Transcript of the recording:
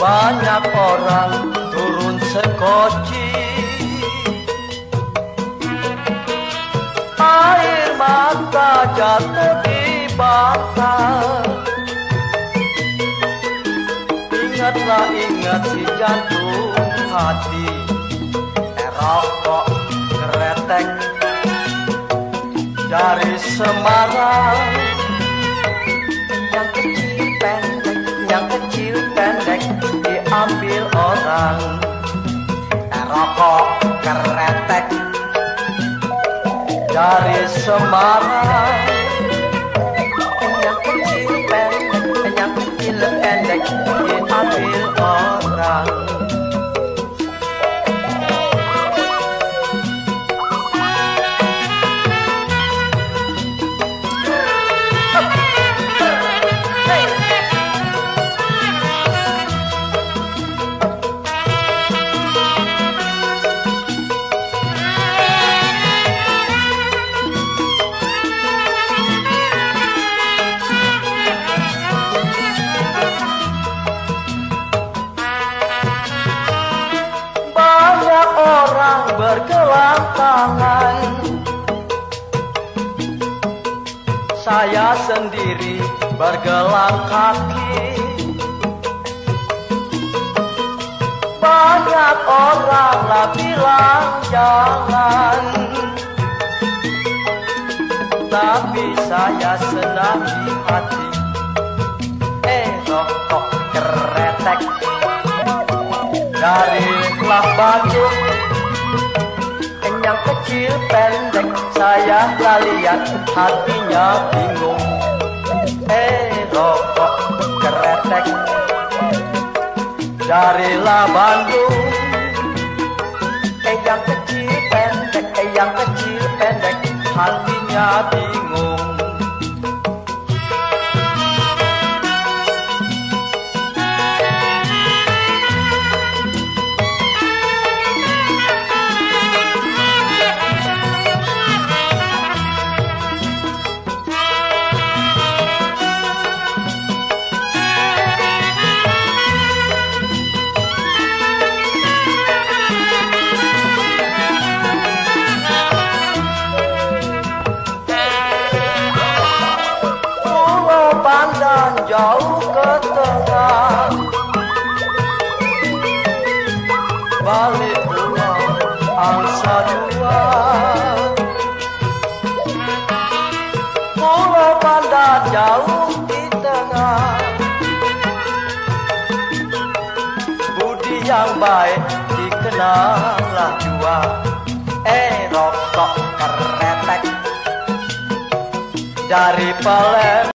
banyak orang turun sekoci, air mata jatuh di bata. Ingatlah, ingat si jantung hati, rokok keretek dari Semarang. Yang kecil pendek, yang kecil pendek diambil orang. Rokok keretek dari Semarang. Yang kecil pendek, yang kecil pendek diambil orang. Orang bergelang tangan, saya sendiri bergelang kaki. Banyak orang lah bilang jangan, tapi saya senang di hati. Rokok keretek dari Bandung. Yang kecil pendek saya lah lihat, hatinya bingung. Rokok keretek dari Bandung. Yang kecil pendek, yang kecil pendek, hatinya bingung. Pandang jauh ke tengah, balik pulau angsa dua. Pulau Pandan jauh di tengah, budi yang baik dikenanglah jua. Rokok keretek dari Palembang.